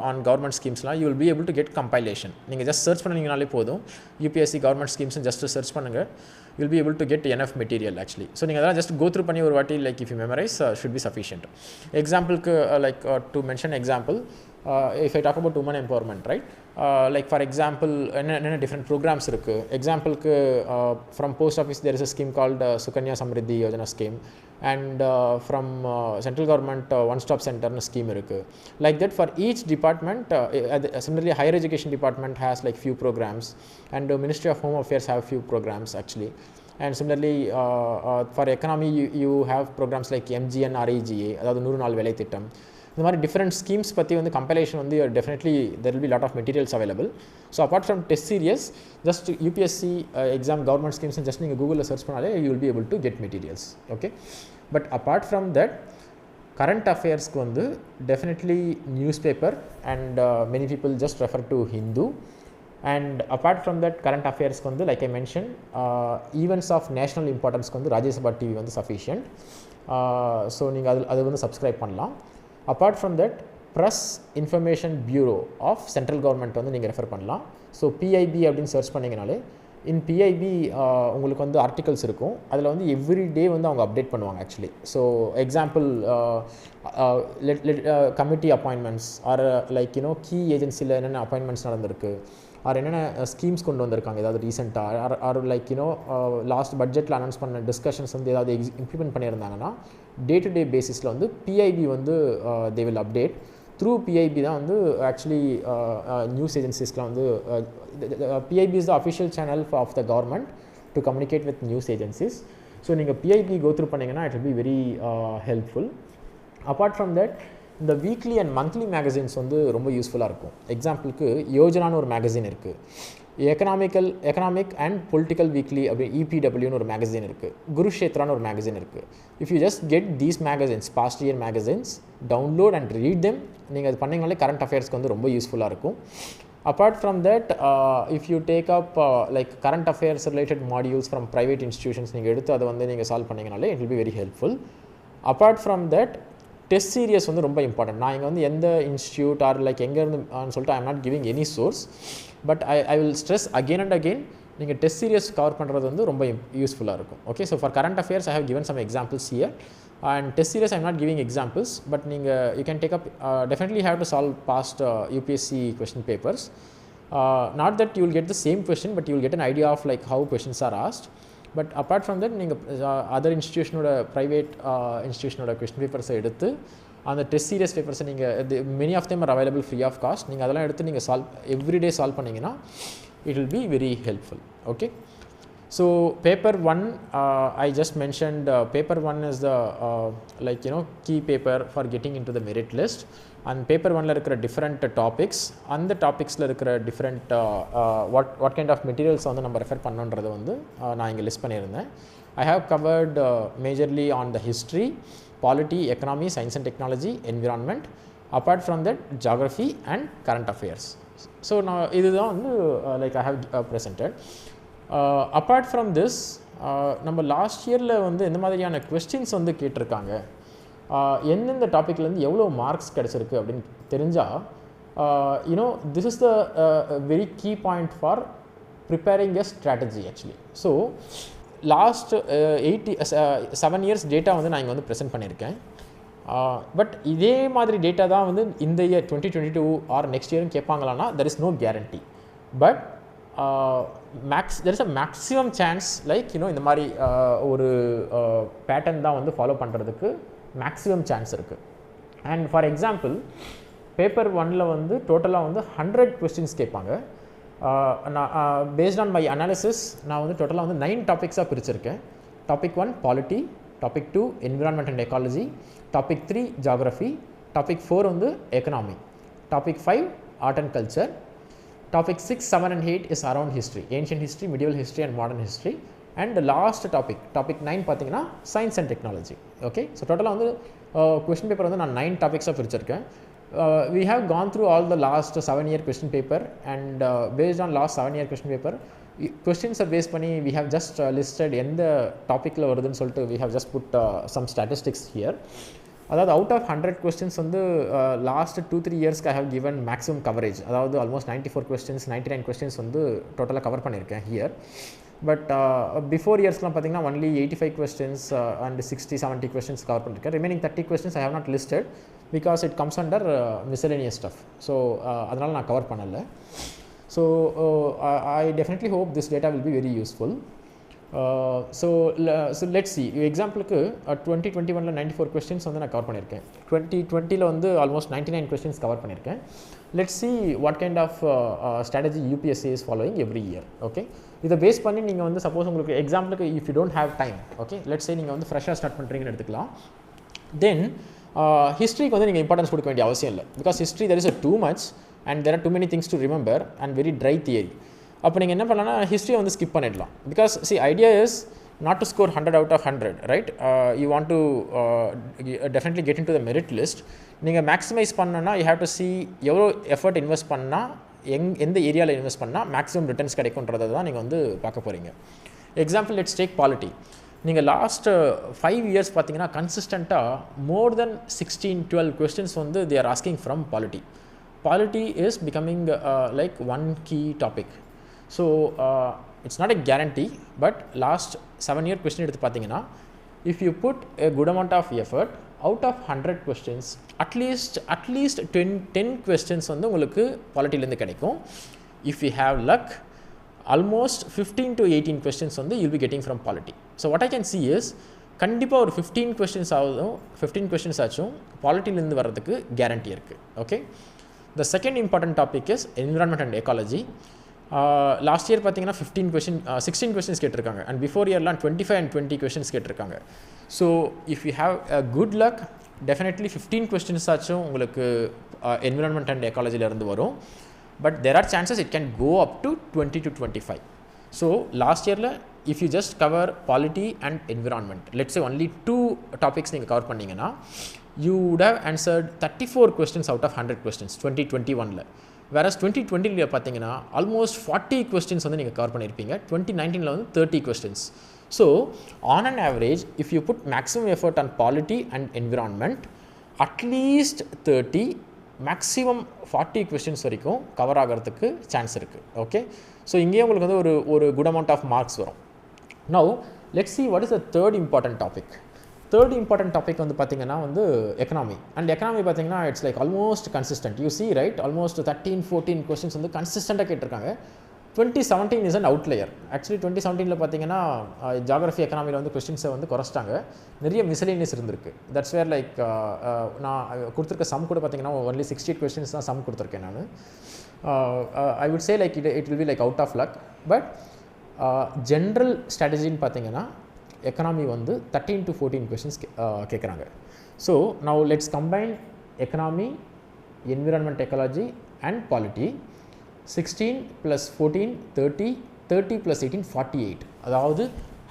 on government schemes you will be able to get compilation. You just search பண்ணீங்கனாலே போதும், UPSC government schemes just search பண்ணுங்க, you will be able to get enough material actually. So நீங்க அதெல்லாம் just go through பண்ணி ஒரு வாட்டி like if you memorize should be sufficient. Example like to mention example, if I talk about women empowerment, right, like for example என்ன different programs இருக்கு. எக்ஸாம்பிளுக்கு from post office there is a scheme called Sukanya Samriddhi Yojana scheme, and from central government one stop center scheme இருக்கு. Like that for each department, similarly higher education department has like few programs, and Ministry of Home Affairs have few programs actually. And similarly for economy you have programs like MGN REGA, அதாவது 100 நாள் வேலை திட்டம். இந்த மாதிரி different schemes பற்றி வந்து compilation வந்து definitely there will be lot of materials available. So apart from test series, just UPSC exam government schemes just நீங்கள் கூகுளில் சர்ச் பண்ணாலே you will be able to get materials. Okay, but apart from that current அஃபேர்ஸ்க்கு வந்து definitely news paper and many people just refer to Hindu. And apart from that current அஃபேர்ஸ்க்கு வந்து like I mention events of national இம்பார்ட்டன்ஸ்க்கு வந்து Rajya Sabha TV வந்து sufficient. So நீங்கள் அது வந்து சப்ஸ்கிரைப் பண்ணலாம். Apart from that, Press Information Bureau of Central Government வந்து நீங்கள் ரெஃபர் பண்ணலாம். ஸோ PIB அப்படின்னு சர்ச் பண்ணிங்கனாலே இன் PIB உங்களுக்கு வந்து ஆர்டிகல்ஸ் இருக்கும். அதில் வந்து எவ்ரி டே வந்து அவங்க அப்டேட் பண்ணுவாங்க actually. So example committee appointments or like key ஏஜென்சியில் என்னென்ன அப்பாயின்மெண்ட்ஸ் நடந்திருக்கு, ஆர் என்னென்ன ஸ்கீம்ஸ் கொண்டு வந்திருக்காங்க ஏதாவது ரீசெண்டாக, ஆர் லைக் லாஸ்ட் பட்ஜெட்டில் அனௌன்ஸ் பண்ண டிஸ்கஷன்ஸ் வந்து ஏதாவது இம்ப்ளிமெண்ட் பண்ணியிருந்தாங்கன்னா டே டு டே பேசிஸில் வந்து PIB வந்து they will update. Through PIB தான் வந்து ஆக்சுவலி நியூஸ் ஏஜென்சிஸ்லாம் வந்து PIB is the official channel of the government to communicate with news agencies. So நீங்கள் PIB கோ த்ரூ பண்ணிங்கன்னா it will be very helpful. Apart from that இந்த weekly and monthly magazines வந்து ரொம்ப யூஸ்ஃபுல்லாக இருக்கும். எக்ஸாம்பிளுக்கு யோஜனான்னு ஒரு மேகசின் இருக்குது, எக்கனாமிக் அண்ட் பொலிட்டிக்கல் வீக்லி அப்படி EPWன்னு ஒரு மேகசின் இருக்குது, குருஷேத்ரான்னு ஒரு மேகசின் இருக்குது. If you just get these magazines, past year magazines, download and read them, நீங்கள் அது பண்ணிங்கனாலே கரண்ட் அஃபேர்ஸ்க்கு வந்து ரொம்ப யூஸ்ஃபுல்லாக இருக்கும். Apart from that, if you take up like current affairs related modules from private institutions, நீங்கள் எடுத்து அதை வந்து நீங்கள் சால்வ் பண்ணிங்கனாலே it will be very helpful. Apart from that, test series வந்து ரொம்ப இம்பார்ட்டன்ட். நான் இங்கே வந்து எந்த இன்ஸ்டியூட் ஆர் லைக் எங்கேருந்து சொல்லிட்டு I am not giving any source, but I will stress again and again நீங்கள் டெஸ்ட் சீரியஸ் கவர் பண்ணுறது வந்து ரொம்ப யூஸ்ஃபுல்லாக இருக்கும். Okay, so for current affairs I have given some examples here, and test series I am not giving examples, but நீங்கள் you can take up definitely have to solve past UPSC question papers. Not that you will get the same question, but you will get an idea of like how questions are asked. But apart from that, நீங்கள் other இன்ஸ்டியூஷனோட private இன்ஸ்டியூஷனோட question பேப்பர்ஸை எடுத்து அந்த test series பேப்பர்ஸை நீங்கள் many of them are available free of cost, நீங்கள் அதெல்லாம் எடுத்து நீங்கள் எவ்ரிடே சால்வ் பண்ணிங்கன்னா it will be very helpful. Okay, So paper 1, I just mentioned paper 1 is the like key paper for getting into the merit list, and paper 1 la irukra different topics, and the topics la irukra different what kind of materials வந்து நம்ம refer பண்ணனும்ன்றது வந்து நான் இங்க list பண்ணியிருந்தேன். I have covered majorly on the history, polity, economy, science and technology, environment, apart from that geography and current affairs. So now இதுதான் வந்து like I have presented. Apart from this, நம்ம last இயரில் வந்து எந்த மாதிரியான questions வந்து கேட்டிருக்காங்க, எந்தெந்த டாப்பிக்லேருந்து எவ்வளோ மார்க்ஸ் கிடச்சிருக்கு அப்படின்னு தெரிஞ்சால் this is the very key point for preparing a strategy actually. So last 7 years data வந்து நான் இங்கே வந்து ப்ரெசென்ட் பண்ணியிருக்கேன். பட் இதே மாதிரி டேட்டா தான் வந்து இந்த இயர் 2022 ஆர் நெக்ஸ்ட் இயரும் கேட்பாங்களான்னா there is no guarantee. But there is a maximum chance like இந்த மாதிரி ஒரு பேட்டர்ன் தான் வந்து ஃபாலோ பண்ணுறதுக்கு மேக்ஸிமம் சான்ஸ் இருக்குது. அண்ட் ஃபார் எக்ஸாம்பிள் பேப்பர் 1ல் வந்து டோட்டலாக வந்து 100 கொஸ்டின்ஸ் கேட்பாங்க. நான் பேஸ்ட் ஆன் மை அனாலிசிஸ் நான் வந்து டோட்டலாக வந்து 9 டாபிக்ஸாக பிரிச்சிருக்கேன். Topic 1 polity, topic 2 environment and ecology, topic 3 geography, topic 4 வந்து economy, topic 5 art and culture, topic 6, 7 and 8 is around history, ancient history, medieval history and modern history, and the last topic 9 பார்த்தீங்கன்னா science and technology. Okay, so total வந்து question paper வந்து நான் 9 topics பிரிச்சிருக்கேன். We have gone through all the last 7-year question paper, and based on last 7-year question paper questions are based பண்ணி we have just listed எந்த டாப்பிக்கில் வருதுன்னு சொல்லிட்டு we have just put some statistics here. அதாவது out of 100 questions வந்து last 2-3 இயர்ஸ்க்கு I have given maximum coverage. அதாவது almost 94 questions 99 questions வந்து டோட்டலாக கவர் பண்ணியிருக்கேன் ஹியர். பட் பிஃபோர் இயர்ஸ்லாம் பார்த்தீங்கன்னா only 85 questions and 60-70 questions cover பண்ணியிருக்கேன். Remaining 30 questions I have not listed because it comes under miscellaneous stuff. So அதனால் நான் கவர் பண்ணலை. So I definitely hope this data will be very useful. So let's see. எக்ஸாம்பிளுக்கு 2021ல் 94 questions வந்து நான் cover பண்ணியிருக்கேன். 2020ல் வந்து ஆல்மோஸ்ட் 99 கொஸ்டின்ஸ் கவர் பண்ணியிருக்கேன். Let's see what kind of strategy UPSC is following every year. Okay, இதை base பண்ணி நீங்கள் வந்து சப்போஸ் உங்களுக்கு எக்ஸாம்பிளுக்கு if you don't have time, okay let's say நீங்கள் வந்து ஃப்ரெஷ்ஷாக ஸ்டார்ட் பண்ணுறீங்கன்னு எடுத்துக்கலாம். தென் ஹிஸ்ட்ரிக்கு வந்து நீங்கள் இம்பார்ட்டன்ஸ் கொடுக்க வேண்டிய அவசியம் இல்லை. Because history there is too much and there are too many things to remember and very dry theory. அப்போ நீங்கள் என்ன பண்ணலாம்னா ஹிஸ்ட்ரியை வந்து ஸ்கிப் பண்ணிடலாம். Because see idea is not to score 100 out of 100, right? You want to definitely get into the merit list. நீங்கள் maximise பண்ணணும்னா you have to see எவ்வளோ எஃபர்ட் இன்வெஸ்ட் பண்ணால் எந்த ஏரியாவில் இன்வெஸ்ட் பண்ணால் மேக்ஸிமம் ரிட்டர்ன்ஸ் கிடைக்குன்றதை தான் நீங்கள் வந்து பார்க்க போகிறீங்க. Example let's take polity. நீங்கள் லாஸ்ட் 5 இயர்ஸ் பார்த்தீங்கன்னா கன்சிஸ்டண்ட்டாக மோர் தென் 16-12 கொஸ்டின்ஸ் வந்து they are asking from polity. Polity is becoming like one key topic. So it's not a guarantee, but last 7-year question எடுத்து பார்த்தீங்கன்னா if you put a good amount of effort, out of 100 questions at least 10 questions வந்து உங்களுக்கு பாலிட்டிலேருந்து கிடைக்கும். If you have luck, almost 15 to 18 questions வந்து you'll be getting from polity. So what I can see is கண்டிப்பாக ஒரு 15 questions ஆச்சும் பாலிட்டிலேருந்து வர்றதுக்கு guarantee இருக்குது. Okay, the second important topic is environment and ecology. Last year பார்த்தீங்கன்னா 16 questions கேட்டிருக்காங்க, and before yearலாம் 25 and 20 questions கேட்டிருக்காங்க. So if you have a good luck, definitely 15 questions ஆச்சும் உங்களுக்கு environment and ecology இருந்து வரும். But there are chances it can go up to 20 to 25. So last yearல if you just cover polity and environment, let's say only 2 topics நீங்கள் cover பண்ணீங்கன்னா you would have answered 34 questions out of 100 questions 2021ல. whereas 2020ல பார்த்தீங்கன்னா almost 40 questions வந்து நீங்கள் cover பண்ணியிருப்பீங்க. 2019ல வந்து 30 questions. So on an average, if you put maximum effort on polity and environment, at least 30, maximum 40 questions வரைக்கும் cover ஆகிறதுக்கு chance இருக்குது. Okay, so இங்கேயே உங்களுக்கு வந்து ஒரு குட் அமௌண்ட் ஆஃப் மார்க்ஸ் வரும். Now let's see what is the third important topic. Third important topic வந்து பார்த்தீங்கன்னா வந்து எக்கனாமி. அண்ட் எக்கனாமி பார்த்தீங்கன்னா it's like almost consistent. You see right, almost 13-14 questions வந்து கன்சிஸ்டண்ட்டாக கேட்டிருக்காங்க. 2017 இஸ் அன் அவுட்லேயர். ஆக்சுவலி 2017ல் பார்த்தீங்கன்னா geography எக்கனாமியில் வந்து கொஸ்டின்ஸை வந்து குறைச்சிட்டாங்க. நிறைய மிஸ்செலேனியஸ் இருந்திருக்கு. தட்ஸ் வேர் லைக் நான் கொடுத்துருக்க சம் கூட பார்த்தீங்கன்னா ஒன்லி 68 கொஸ்டின்ஸ் தான் சம் கொடுத்துருக்கேன் நான். I would say like it will be like out of luck. But general ஸ்ட்ராட்டஜின்னு பார்த்தீங்கன்னா எக்கனாமி வந்து 13 to 14 கொஸ்டின்ஸ் கேட்குறாங்க. So now let's combine economy, environment, ecology and polity. 16 + 14 30, 30 + 18 48. அதாவது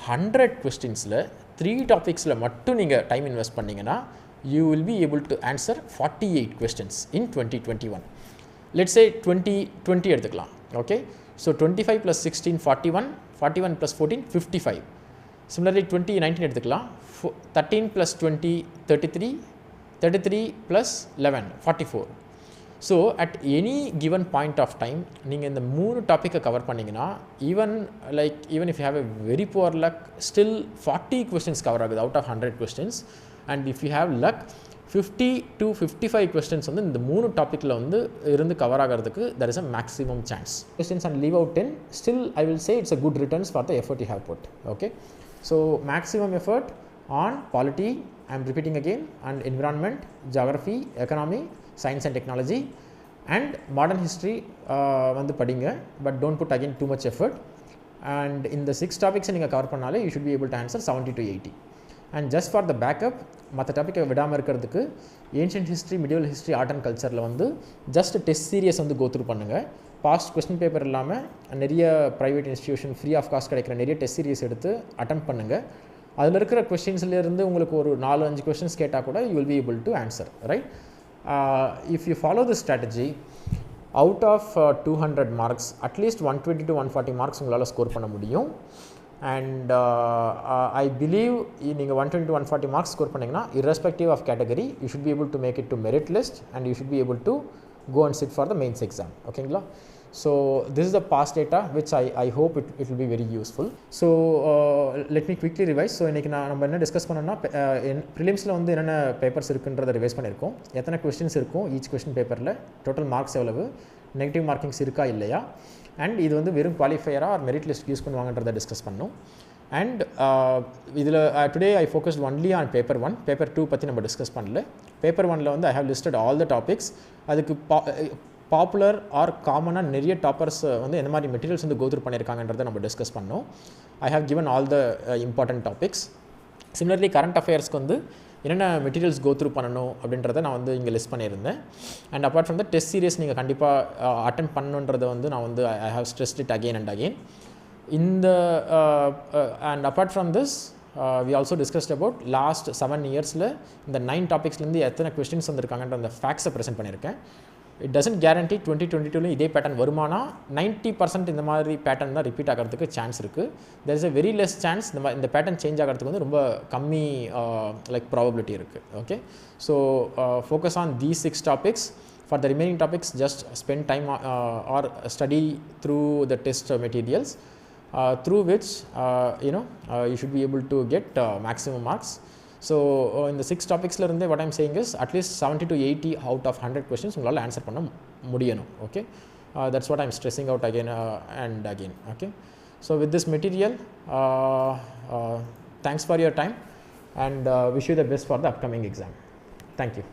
100 கொஸ்டின்ஸில் 3 டாபிக்ஸில் மட்டும் நீங்கள் டைம் இன்வெஸ்ட் பண்ணிங்கன்னா you will be able to answer 48 questions in 2021. Let's say 20 எடுத்துக்கலாம். Okay, so 25 + 16 41, 41 + 14 55. Similarly 2019 எடுத்துக்கலாம். 13 + 20 33, 33 + 11 44. So at any given point of time நீங்கள் இந்த 3 டாப்பிக்கை cover பண்ணிங்கன்னா even if you have a very poor luck, still 40 questions cover ஆகுது out of 100 questions. And if you have luck, 50 to 55 questions வந்து இந்த 3 டாப்பிக்கில் வந்து இருந்து கவர் ஆகிறதுக்கு there is a maximum chance. Questions and leave out 10, still I will say it's a good returns for the effort you have put. Okay, so maximum effort on polity, I am repeating again, and environment, geography, economy, science and technology, and modern history வந்து படிங்க, but don't put again too much effort. And in the 6 topics நீங்கள் cover பண்ணாலே you should be able to answer 70 to 80. And just for the backup, மற்ற டாப்பிக்கை விடாமல் இருக்கிறதுக்கு ancient history, medieval history, art and கல்ச்சரில் வந்து ஜஸ்ட் டெஸ்ட் சீரியஸ் வந்து go through பண்ணுங்கள். பாஸ்ட் கொஸ்டின் பேப்பர் இல்லாமல் நிறைய private institution free of cost கிடைக்கிற நிறைய டெஸ்ட் சீரியஸ் எடுத்து அட்டெம்ப்ட் பண்ணுங்கள். அதில் இருக்கிற கொஸ்டின்ஸ்லேருந்து உங்களுக்கு ஒரு 4-5 கொஸ்டின்ஸ் கேட்டால் கூட you will be able to answer, right? If you follow this strategy, out of 200 marks, at least 120 to 140 marks உங்களால் ஸ்கோர் பண்ண முடியும். And I believe நீங்கள் 120 to 140 marks ஸ்கோர் பண்ணிங்கன்னா irrespective of category you should be able to make it to merit list and you should be able to go and sit for the mains exam. ஓகேங்களா? So this is the past data which I hope it will be very useful. So let me quickly revise. So இன்றைக்கி நம்ம என்ன discuss பண்ணோம்னா ப்ரிலிம்ஸில் வந்து என்னென்ன papers இருக்குன்றதை revise பண்ணியிருக்கோம். எத்தனை கொஸ்டின்ஸ் இருக்கும் ஈச் கொஸ்டின் பேப்பரில், டோட்டல் மார்க்ஸ் எவ்வளவு, நெகட்டிவ் மார்க்கிங்ஸ் இருக்கா இல்லையா, அண்ட் இது வந்து வெறும் குவாலிஃபையராக ஆர் மெரிட் லிஸ்ட் யூஸ் பண்ணுவாங்கன்றதை டிஸ்கஸ் பண்ணோம். அண்ட் இதில் today I focused only on paper 1. Paper 2 பற்றி நம்ம டிஸ்கஸ் பண்ணல. பேப்பர் 1ல் வந்து I have listed all the topics. அதுக்கு பாப்புலர் ஆர் காமனாக நிறைய டாப்பர்ஸ் வந்து எந்த மாதிரி மெட்டீரியல்ஸ் வந்து கோத்ரூ பண்ணியிருக்காங்கன்றதை நம்ம டிஸ்கஸ் பண்ணோம். I have given all the important topics. Similarly current அஃபேர்ஸ்க்கு வந்து என்னென்ன மெட்டீரியல்ஸ் கோத்ரூ பண்ணணும் அப்படின்றத நான் வந்து இங்கே லிஸ்ட் பண்ணியிருந்தேன். And apart from the test series நீங்கள் கண்டிப்பாக அட்டெம்ப்ட் பண்ணணுன்றதை வந்து நான் வந்து I have stressed it again and again. இந்த and apart from this we also discussed about last 7 yearsல இந்த 9 டாபிக்ஸ்லேருந்து எத்தனை கொஸ்டின்ஸ் வந்திருக்காங்கன்ற அந்த ஃபேக்ட்ஸை ப்ரெசென்ட் பண்ணியிருக்கேன். இட் டசன்ட் கேரண்டி 2022 இதே பேட்டர்ன் வருமானா 90% இந்த மாதிரி பேட்டர்ன் தான் ரிப்பீட் ஆகிறதுக்கு சான்ஸ் இருக்குது. There is a very less chance இந்த பேட்டர்ன் சேஞ்ச் ஆகிறதுக்கு வந்து ரொம்ப கம்மி ப்ராபபிலிட்டி இருக்குது. Okay, so focus on these 6 topics. For the remaining topics, just spend time or study through the test materials through which you should be able to get maximum marks. So in the 6 topics la irundhe what I am saying is at least 70 to 80 out of 100 questions ungala answer panna mudiyanum. Okay, that's what I am stressing out again and again. Okay, so with this material thanks for your time and wish you the best for the upcoming exam. Thank you.